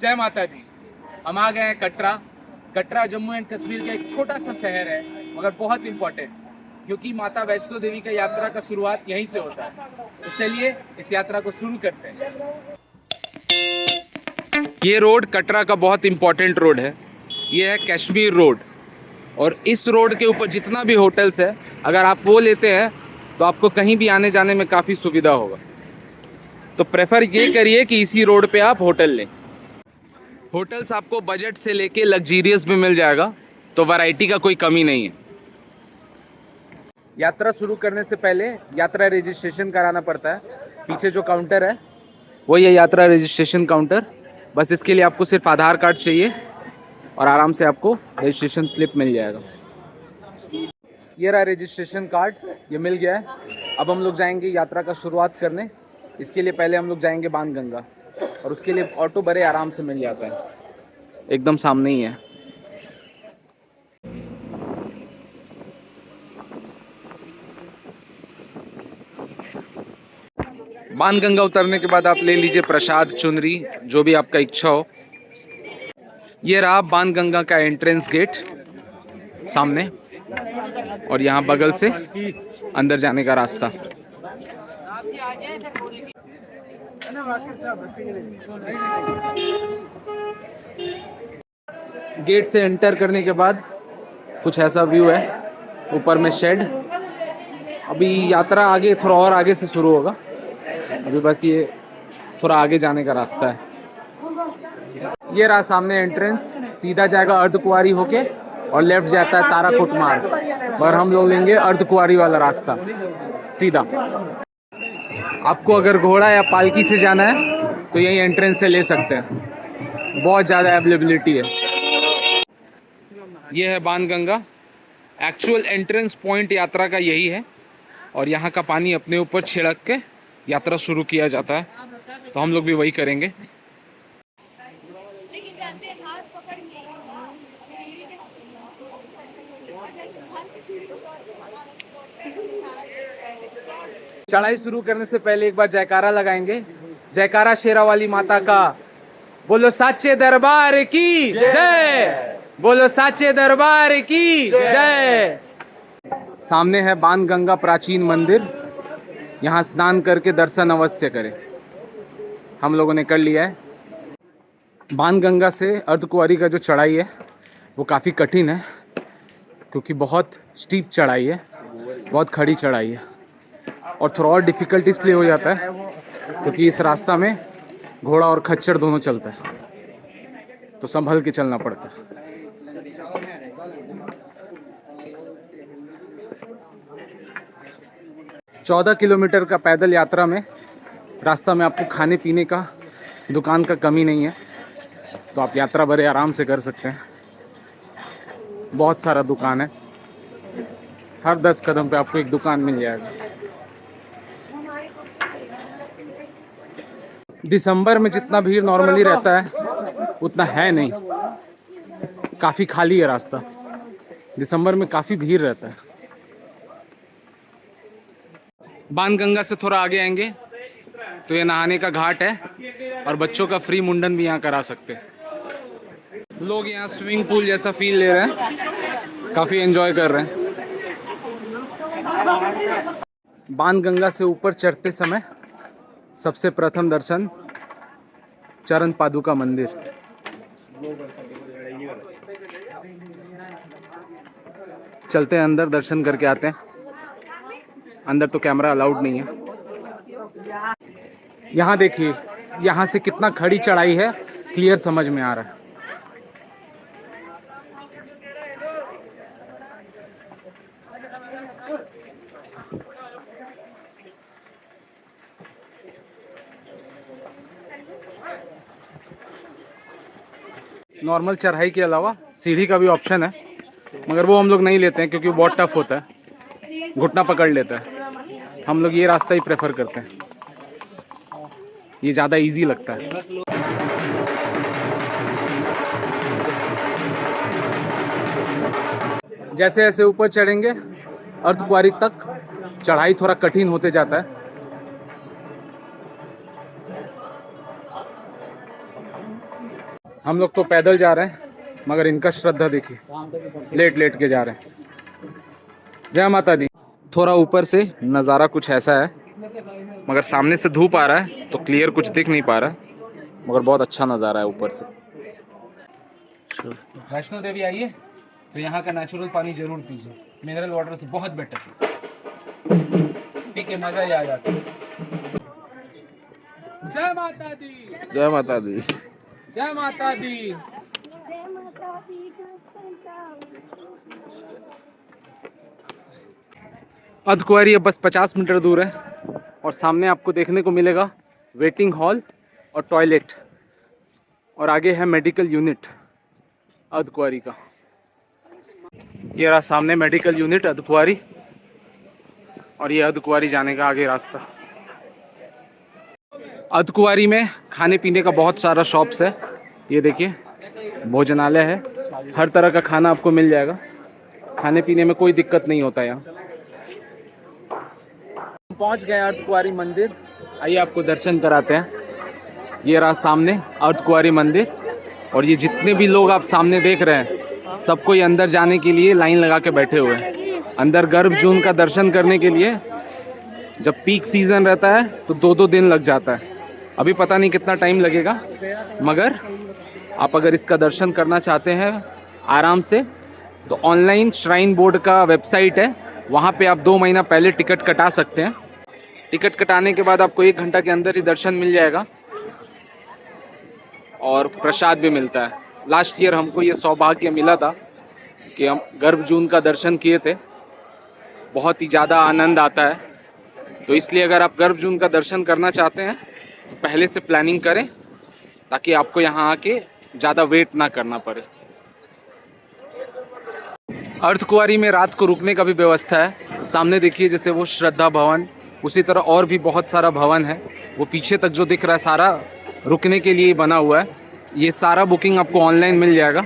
जय माता दी। हम आ गए हैं कटरा। कटरा जम्मू एंड कश्मीर का एक छोटा सा शहर है, मगर बहुत इम्पोर्टेंट, क्योंकि माता वैष्णो देवी का यात्रा का शुरुआत यहीं से होता है। तो चलिए इस यात्रा को शुरू करते हैं। ये रोड कटरा का बहुत इम्पोर्टेंट रोड है। ये है कश्मीर रोड, और इस रोड के ऊपर जितना भी होटल्स है, अगर आप वो लेते हैं तो आपको कहीं भी आने जाने में काफ़ी सुविधा होगा। तो प्रेफर ये करिए कि इसी रोड पे आप होटल लें। होटल्स आपको बजट से लेके लग्जीरियस भी मिल जाएगा, तो वैरायटी का कोई कमी नहीं है। यात्रा शुरू करने से पहले यात्रा रजिस्ट्रेशन कराना पड़ता है। पीछे जो काउंटर है वही है यात्रा रजिस्ट्रेशन काउंटर। बस इसके लिए आपको सिर्फ आधार कार्ड चाहिए और आराम से आपको रजिस्ट्रेशन स्लिप मिल जाएगा। ये रहा रजिस्ट्रेशन कार्ड, ये मिल गया है। अब हम लोग जाएंगे यात्रा का शुरुआत करने। इसके लिए पहले हम लोग जाएंगे बाणगंगा, और उसके लिए ऑटो बड़े आराम से मिल जाता है, एकदम सामने ही है। बाणगंगा उतरने के बाद आप ले लीजिए प्रसाद, चुनरी, जो भी आपका इच्छा हो। ये रहा बाणगंगा का एंट्रेंस गेट सामने, और यहाँ बगल से अंदर जाने का रास्ता। गेट से एंटर करने के बाद कुछ ऐसा व्यू है, ऊपर में शेड। अभी यात्रा आगे थोड़ा और आगे से शुरू होगा, अभी बस ये थोड़ा आगे जाने का रास्ता है। ये रहा सामने एंट्रेंस, सीधा जाएगा अर्धकुंवारी होके और लेफ्ट जाता है ताराकोट मार्ग, पर हम लोग लेंगे अर्धकुंवारी वाला रास्ता सीधा। आपको अगर घोड़ा या पालकी से जाना है तो यही एंट्रेंस से ले सकते हैं, बहुत ज़्यादा अवेलेबिलिटी है। ये है बाणगंगा। एक्चुअल एंट्रेंस पॉइंट यात्रा का यही है, और यहाँ का पानी अपने ऊपर छिड़क के यात्रा शुरू किया जाता है, तो हम लोग भी वही करेंगे। चढ़ाई शुरू करने से पहले एक बार जयकारा लगाएंगे। जयकारा शेरावाली माता का। बोलो साचे दरबार की जय, बोलो साचे दरबार की जय। सामने है बाणगंगा प्राचीन मंदिर, यहाँ स्नान करके दर्शन अवश्य करें। हम लोगों ने कर लिया है। बाणगंगा से अर्धकुंवारी का जो चढ़ाई है वो काफ़ी कठिन है, क्योंकि बहुत स्टीप चढ़ाई है, बहुत खड़ी चढ़ाई है, और थोड़ा और डिफ़िकल्ट इसलिए हो जाता है क्योंकि इस रास्ता में घोड़ा और खच्चर दोनों चलता है, तो संभल के चलना पड़ता है। 14 किलोमीटर का पैदल यात्रा में रास्ता में आपको खाने पीने का दुकान का कमी नहीं है, तो आप यात्रा बड़े आराम से कर सकते हैं। बहुत सारा दुकान है, हर 10 कदम पे आपको एक दुकान मिल जाएगा। दिसंबर में जितना भीड़ नॉर्मली रहता है उतना है नहीं, काफ़ी खाली है रास्ता। दिसंबर में काफ़ी भीड़ रहता है। बाणगंगा से थोड़ा आगे आएंगे तो ये नहाने का घाट है, और बच्चों का फ्री मुंडन भी यहाँ करा सकते हैं। लोग यहाँ स्विमिंग पूल जैसा फील ले रहे हैं, काफ़ी एंजॉय कर रहे हैं। बाणगंगा से ऊपर चढ़ते समय सबसे प्रथम दर्शन चरण पादुका मंदिर। चलते हैं अंदर, दर्शन करके आते हैं। अंदर तो कैमरा अलाउड नहीं है। यहाँ देखिए, यहाँ से कितना खड़ी चढ़ाई है, क्लियर समझ में आ रहा है। नॉर्मल चढ़ाई के अलावा सीढ़ी का भी ऑप्शन है, मगर वो हम लोग नहीं लेते हैं क्योंकि वो बहुत टफ होता है, घुटना पकड़ लेता है। हम लोग ये रास्ता ही प्रेफर करते हैं, ये ज़्यादा इजी लगता है। जैसे जैसे ऊपर चढ़ेंगे अर्धकुंवारी तक चढ़ाई थोड़ा कठिन होते जाता है। हम लोग तो पैदल जा रहे हैं, मगर इनका श्रद्धा देखिए, लेट लेट के जा रहे हैं। जय माता दी। थोड़ा ऊपर से नज़ारा कुछ ऐसा है, मगर सामने से धूप आ रहा है तो क्लियर कुछ दिख नहीं पा रहा है, मगर बहुत अच्छा नज़ारा है ऊपर से। वैष्णो देवी आइए तो यहाँ का नेचुरल पानी जरूर पीजिए, मिनरल वाटर से बहुत बेटर है, पी के मजा ही आ जाता है। जय माता दी। जय माता दी। जय माता दी। अर्धकुंवारी अब बस 50 मीटर दूर है और सामने आपको देखने को मिलेगा वेटिंग हॉल और टॉयलेट, और आगे है मेडिकल यूनिट अर्धकुंवारी का। ये रहा सामने मेडिकल यूनिट अर्धकुंवारी, और ये अर्धकुंवारी जाने का आगे रास्ता। अर्धकुंवारी में खाने पीने का बहुत सारा शॉप्स है, ये देखिए भोजनालय है, हर तरह का खाना आपको मिल जाएगा, खाने पीने में कोई दिक्कत नहीं होता यहाँ। पहुँच गए अर्धकुंवारी मंदिर, आइए आपको दर्शन कराते हैं। ये रहा सामने अर्धकुंवारी मंदिर, और ये जितने भी लोग आप सामने देख रहे हैं सबको ये अंदर जाने के लिए लाइन लगा के बैठे हुए हैं। अंदर गर्भ जून का दर्शन करने के लिए जब पीक सीज़न रहता है तो 2-2 दिन लग जाता है। अभी पता नहीं कितना टाइम लगेगा, मगर आप अगर इसका दर्शन करना चाहते हैं आराम से तो ऑनलाइन श्राइन बोर्ड का वेबसाइट है, वहाँ पे आप 2 महीना पहले टिकट कटा सकते हैं। टिकट कटाने के बाद आपको 1 घंटा के अंदर ही दर्शन मिल जाएगा और प्रसाद भी मिलता है। लास्ट ईयर हमको ये सौभाग्य मिला था कि हम गर्भ जून का दर्शन किए थे, बहुत ही ज़्यादा आनंद आता है। तो इसलिए अगर आप गर्भ जून का दर्शन करना चाहते हैं तो पहले से प्लानिंग करें, ताकि आपको यहाँ आके ज़्यादा वेट ना करना पड़े। अर्धकुंवारी में रात को रुकने का भी व्यवस्था है। सामने देखिए जैसे वो श्रद्धा भवन, उसी तरह और भी बहुत सारा भवन है, वो पीछे तक जो दिख रहा है सारा रुकने के लिए बना हुआ है। ये सारा बुकिंग आपको ऑनलाइन मिल जाएगा,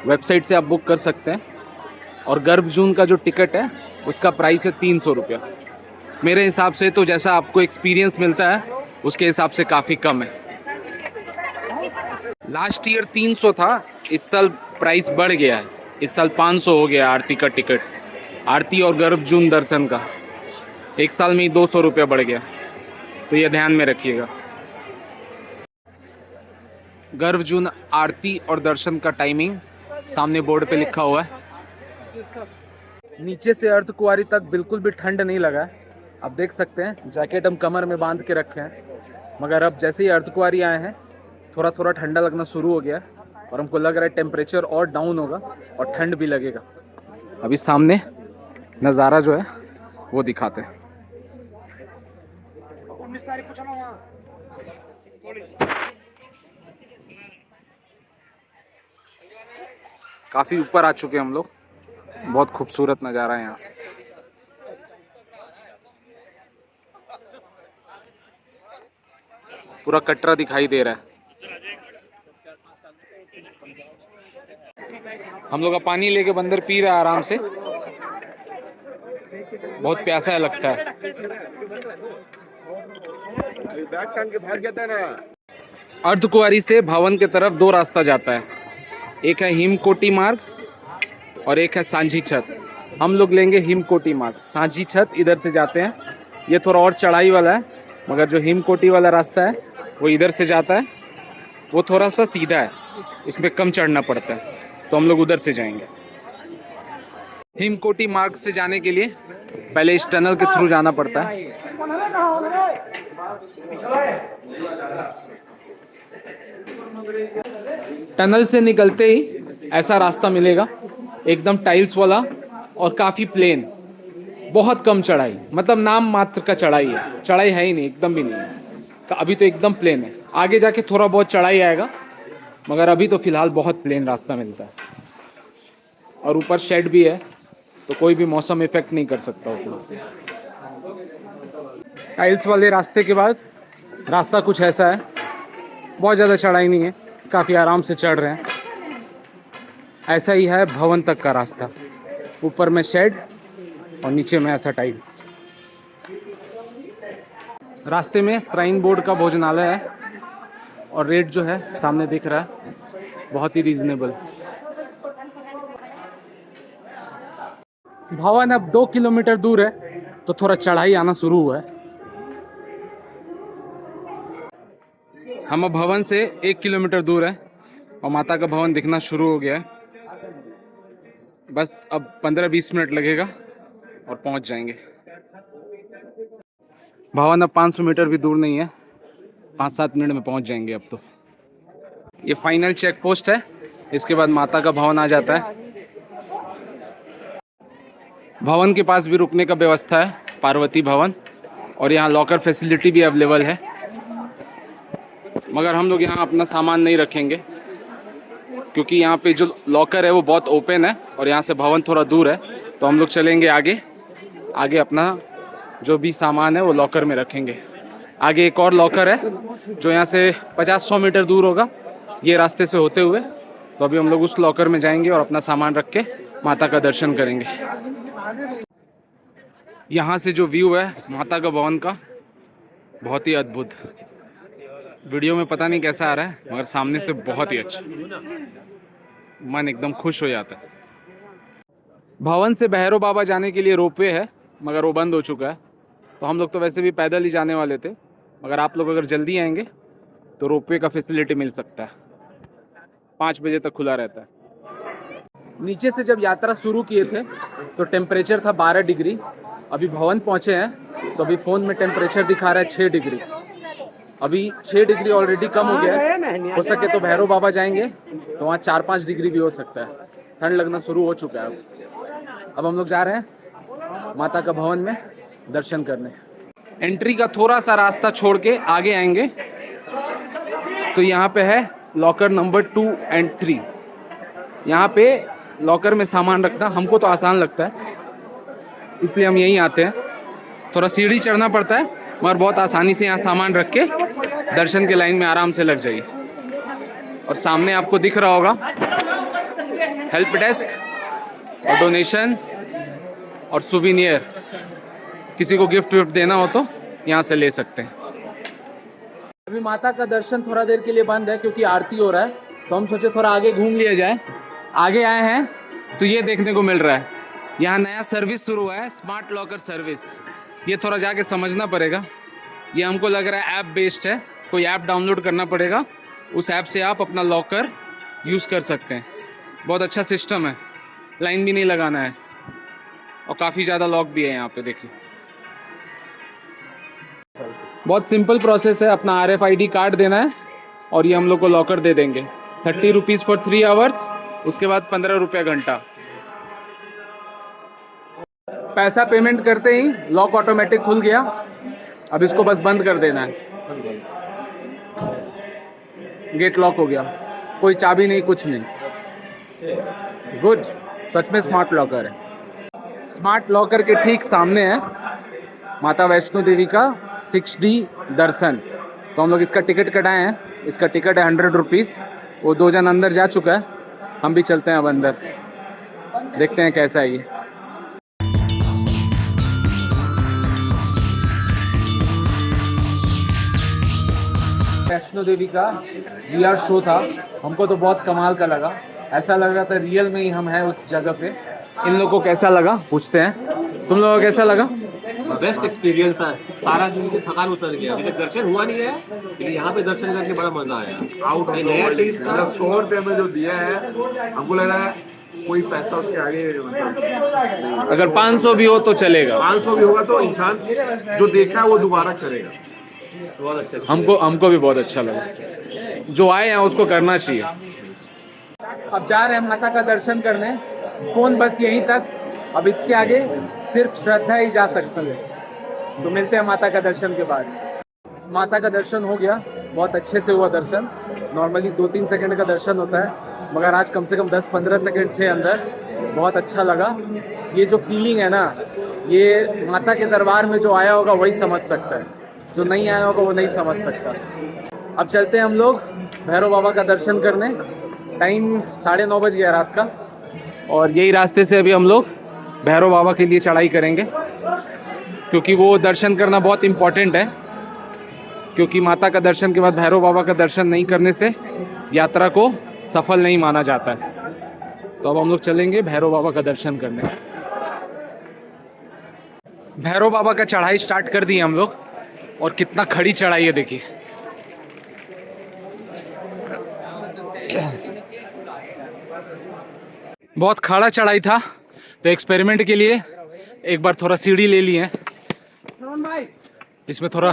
वेबसाइट से आप बुक कर सकते हैं। और गर्भ जून का जो टिकट है उसका प्राइस है 300 रुपया। मेरे हिसाब से तो जैसा आपको एक्सपीरियंस मिलता है उसके हिसाब से काफ़ी कम है। लास्ट ईयर 300 था, इस साल प्राइस बढ़ गया है, इस साल 500 हो गया आरती का टिकट, आरती और गर्भ जून दर्शन का। एक साल में ही 200 रुपया बढ़ गया, तो ये ध्यान में रखिएगा। गर्भ जून आरती और दर्शन का टाइमिंग सामने बोर्ड पे लिखा हुआ है। नीचे से अर्धकुंवारी तक बिल्कुल भी ठंड नहीं लगा है, आप देख सकते हैं जैकेट हम कमर में बांध के रखे हैं, मगर अब जैसे ही अर्धकुंवारी आए हैं थोड़ा थोड़ा ठंडा लगना शुरू हो गया है, और हमको लग रहा है टेम्परेचर और डाउन होगा और ठंड भी लगेगा। अभी सामने नज़ारा जो है वो दिखाते हैं। काफ़ी ऊपर आ चुके हैं हम लोग, बहुत खूबसूरत नज़ारा है यहाँ से। पूरा कटरा दिखाई दे रहा है। हम लोग का पानी लेके बंदर पी रहा है आराम से, बहुत प्यासा लगता है। अर्धकुंवारी से भवन की तरफ 2 रास्ता जाता है, एक है हिमकोटी मार्ग और एक है सांझी छत। हम लोग लेंगे हिमकोटी मार्ग, सांझी छत इधर से जाते हैं। ये थोड़ा और चढ़ाई वाला है, मगर जो हिमकोटी वाला रास्ता है वो इधर से जाता है, वो थोड़ा सा सीधा है, उसमें कम चढ़ना पड़ता है, तो हम लोग उधर से जाएंगे। हिमकोटी मार्ग से जाने के लिए पहले इस टनल के थ्रू जाना पड़ता है। टनल से निकलते ही ऐसा रास्ता मिलेगा, एकदम टाइल्स वाला और काफ़ी प्लेन, बहुत कम चढ़ाई, मतलब नाम मात्र का चढ़ाई है, चढ़ाई है ही नहीं, एकदम भी नहीं है। अभी तो एकदम प्लेन है, आगे जाके थोड़ा बहुत चढ़ाई आएगा, मगर अभी तो फ़िलहाल बहुत प्लेन रास्ता मिलता है। और ऊपर शेड भी है, तो कोई भी मौसम इफेक्ट नहीं कर सकता उतना। टाइल्स वाले रास्ते के बाद रास्ता कुछ ऐसा है, बहुत ज़्यादा चढ़ाई नहीं है, काफ़ी आराम से चढ़ रहे हैं। ऐसा ही है भवन तक का रास्ता, ऊपर में शेड और नीचे में ऐसा टाइल्स। रास्ते में श्राइन बोर्ड का भोजनालय है, और रेट जो है सामने दिख रहा है, बहुत ही रीजनेबल। भवन अब 2 किलोमीटर दूर है, तो थोड़ा चढ़ाई आना शुरू हुआ है। हम अब भवन से 1 किलोमीटर दूर है और माता का भवन दिखना शुरू हो गया है। बस अब 15-20 मिनट लगेगा और पहुंच जाएंगे। भवन अब 500 मीटर भी दूर नहीं है, 5-7 मिनट में पहुंच जाएंगे अब तो। ये फाइनल चेक पोस्ट है, इसके बाद माता का भवन आ जाता है। भवन के पास भी रुकने का व्यवस्था है, पार्वती भवन, और यहाँ लॉकर फैसिलिटी भी अवेलेबल है। मगर हम लोग यहाँ अपना सामान नहीं रखेंगे क्योंकि यहाँ पे जो लॉकर है वो बहुत ओपन है और यहाँ से भवन थोड़ा दूर है, तो हम लोग चलेंगे आगे अपना जो भी सामान है वो लॉकर में रखेंगे। आगे एक और लॉकर है जो यहाँ से 50-100 मीटर दूर होगा ये रास्ते से होते हुए, तो अभी हम लोग उस लॉकर में जाएंगे और अपना सामान रख के माता का दर्शन करेंगे। यहाँ से जो व्यू है माता का भवन का, बहुत ही अद्भुत। वीडियो में पता नहीं कैसा आ रहा है मगर सामने से बहुत ही अच्छा, मन एकदम खुश हो जाता है। भवन से भैरव बाबा जाने के लिए रोपवे है मगर वो बंद हो चुका है, तो हम लोग तो वैसे भी पैदल ही जाने वाले थे, मगर आप लोग अगर जल्दी आएंगे तो रोपवे का फैसिलिटी मिल सकता है। 5 बजे तक खुला रहता है। नीचे से जब यात्रा शुरू किए थे तो टेम्परेचर था 12 डिग्री। अभी भवन पहुँचे हैं तो अभी फ़ोन में टेम्परेचर दिखा रहा है 6 डिग्री। अभी 6 डिग्री ऑलरेडी कम हो गया है। हो सके तो भैरव बाबा जाएंगे तो वहाँ 4-5 डिग्री भी हो सकता है। ठंड लगना शुरू हो चुका है। अब हम लोग जा रहे हैं माता का भवन में दर्शन करने। एंट्री का थोड़ा सा रास्ता छोड़ के आगे आएंगे तो यहाँ पे है लॉकर नंबर 2 और 3। यहाँ पे लॉकर में सामान रखना हमको तो आसान लगता है, इसलिए हम यहीं आते हैं। थोड़ा सीढ़ी चढ़ना पड़ता है मगर बहुत आसानी से यहाँ सामान रख के दर्शन के लाइन में आराम से लग जाइए। और सामने आपको दिख रहा होगा हेल्प डेस्क और डोनेशन और सुविनियर। किसी को गिफ्ट विफ्ट देना हो तो यहाँ से ले सकते हैं। अभी माता का दर्शन थोड़ा देर के लिए बंद है क्योंकि आरती हो रहा है, तो हम सोचे थोड़ा आगे घूम लिया जाए। आगे आए हैं तो ये देखने को मिल रहा है, यहाँ नया सर्विस शुरू हुआ है, स्मार्ट लॉकर सर्विस। ये थोड़ा जाके समझना पड़ेगा। ये हमको लग रहा है ऐप बेस्ड है, कोई ऐप डाउनलोड करना पड़ेगा, उस ऐप से आप अपना लॉकर यूज़ कर सकते हैं। बहुत अच्छा सिस्टम है, लाइन भी नहीं लगाना है और काफ़ी ज़्यादा लॉक भी है यहाँ पे। देखिए बहुत सिंपल प्रोसेस है, अपना RFID कार्ड देना है और ये हम लोग को लॉकर दे देंगे। 30 रुपीज़ फॉर 3 आवर्स, उसके बाद 15 रुपये घंटा। पैसा पेमेंट करते ही लॉक ऑटोमेटिक खुल गया। अब इसको बस बंद कर देना है, गेट लॉक हो गया, कोई चाबी नहीं, कुछ नहीं। गुड, सच में स्मार्ट लॉकर है। स्मार्ट लॉकर के ठीक सामने है माता वैष्णो देवी का 6D दर्शन। तो हम लोग इसका टिकट कटाए हैं, इसका टिकट है 100 रुपीज़। वो 2 जन अंदर जा चुका है, हम भी चलते हैं अब अंदर, देखते हैं कैसा है ये। वैष्णो देवी का VR शो था, हमको तो बहुत कमाल का लगा। ऐसा लग रहा था रियल में ही हम हैं उस जगह पे। इन लोगों को कैसा लगा पूछते हैं। तुम लोगों को कैसा लगा? बेस्ट एक्सपीरियंस था, सारा दिन की थकान उतर गया। अभी तक दर्शन हुआ नहीं है लेकिन यहाँ पे दर्शन करके बड़ा मजा आया। आउट नया चीज था, 100 रुपये में जो दिया है हमको लग रहा है कोई पैसा उसके आगे, मतलब अगर 500 भी हो तो चलेगा। 500 भी होगा तो इंसान जो देखा है वो दोबारा करेगा। बहुत अच्छा, हमको भी बहुत अच्छा लगा। जो आए हैं उसको करना चाहिए। अब जा रहे हैं माता का दर्शन करने, फोन बस यहीं तक। अब इसके आगे सिर्फ श्रद्धा ही जा सकती है। तो मिलते हैं माता का दर्शन के बाद। माता का दर्शन हो गया, बहुत अच्छे से हुआ दर्शन। नॉर्मली 2-3 सेकंड का दर्शन होता है मगर आज कम से कम 10-15 सेकंड थे अंदर, बहुत अच्छा लगा। ये जो फीलिंग है ना, ये माता के दरबार में जो आया होगा वही समझ सकता है, जो नहीं आया होगा वो नहीं समझ सकता। अब चलते हैं हम लोग भैरव बाबा का दर्शन करने। टाइम 9:30 बज गया रात का और यही रास्ते से अभी हम लोग भैरव बाबा के लिए चढ़ाई करेंगे क्योंकि वो दर्शन करना बहुत इम्पॉर्टेंट है। क्योंकि माता का दर्शन के बाद भैरव बाबा का दर्शन नहीं करने से यात्रा को सफल नहीं माना जाता है। तो अब हम लोग चलेंगे भैरव बाबा का दर्शन करने। भैरव बाबा का चढ़ाई स्टार्ट कर दी हम लोग, और कितना खड़ी चढ़ाई है देखिए। बहुत खड़ा चढ़ाई था, तो एक्सपेरिमेंट के लिए एक बार थोड़ा सीढ़ी ले लिए हैं। इसमें थोड़ा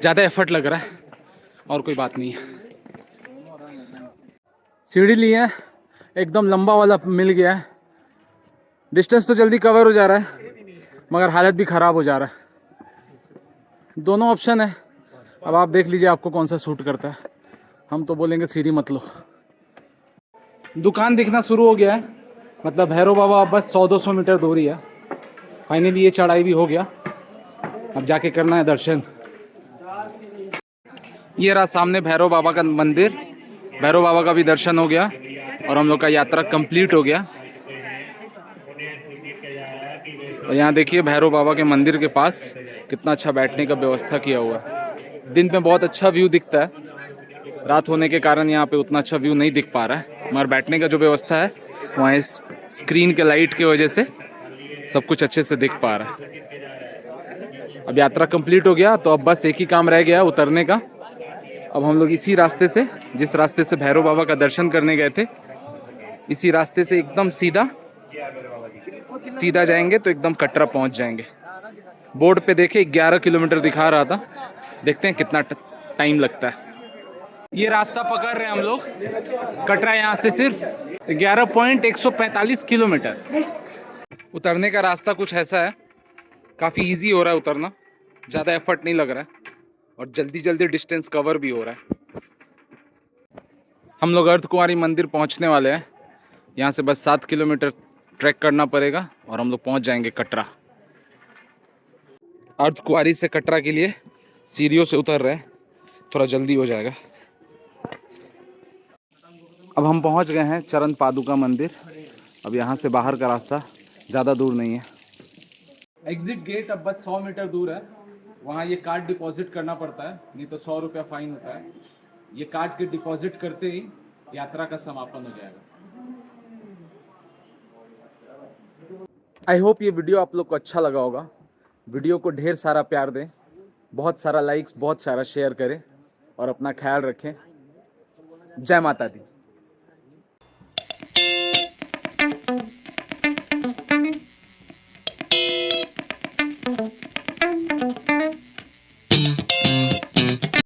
ज़्यादा एफर्ट लग रहा है, और कोई बात नहीं है। सीढ़ी लिए हैं, एकदम लंबा वाला मिल गया है। डिस्टेंस तो जल्दी कवर हो जा रहा है, मगर हालत भी ख़राब हो जा रहा है। दोनों ऑप्शन है, अब आप देख लीजिए आपको कौन सा सूट करता है। हम तो बोलेंगे सीढ़ी मत लो। दुकान दिखना शुरू हो गया है, मतलब भैरव बाबा बस 100-200 मीटर दूर ही है। फाइनली ये चढ़ाई भी हो गया, अब जाके करना है दर्शन। ये रहा सामने भैरव बाबा का मंदिर। भैरव बाबा का भी दर्शन हो गया और हम लोग का यात्रा कंप्लीट हो गया। और यहाँ देखिए भैरव बाबा के मंदिर के पास कितना अच्छा बैठने का व्यवस्था किया हुआ है। दिन में बहुत अच्छा व्यू दिखता है, रात होने के कारण यहाँ पे उतना अच्छा व्यू नहीं दिख पा रहा है, मगर बैठने का जो व्यवस्था है वहाँ इस स्क्रीन के लाइट की वजह से सब कुछ अच्छे से दिख पा रहा है। अब यात्रा कंप्लीट हो गया, तो अब बस एक ही काम रह गया उतरने का। अब हम लोग इसी रास्ते से, जिस रास्ते से भैरव बाबा का दर्शन करने गए थे, इसी रास्ते से एकदम सीधा जाएंगे तो एकदम कटरा पहुंच जाएंगे। बोर्ड पे देखे 11 किलोमीटर दिखा रहा था, देखते हैं कितना टाइम लगता है। ये रास्ता पकड़ रहे हैं हम लोग कटरा, यहाँ से सिर्फ 11.145 किलोमीटर। उतरने का रास्ता कुछ ऐसा है, काफ़ी इजी हो रहा है उतरना, ज़्यादा एफर्ट नहीं लग रहा है और जल्दी जल्दी डिस्टेंस कवर भी हो रहा है। हम लोग अर्धकुंवारी मंदिर पहुंचने वाले हैं। यहाँ से बस 7 किलोमीटर ट्रैक करना पड़ेगा और हम लोग पहुंच जाएंगे कटरा। अर्धकुंवारी से कटरा के लिए सीढ़ियों से उतर रहे हैं, थोड़ा जल्दी हो जाएगा। अब हम पहुंच गए हैं चरण पादुका मंदिर। अब यहाँ से बाहर का रास्ता ज़्यादा दूर नहीं है। एग्जिट गेट अब बस 100 मीटर दूर है, वहाँ ये कार्ड डिपॉजिट करना पड़ता है, नहीं तो 100 रुपया फाइन होता है। ये कार्ड के डिपॉजिट करते ही यात्रा का समापन हो जाएगा। आई होप ये वीडियो आप लोग को अच्छा लगा होगा। वीडियो को ढेर सारा प्यार दें, बहुत सारा लाइक्स, बहुत सारा शेयर करें और अपना ख्याल रखें। जय माता दी।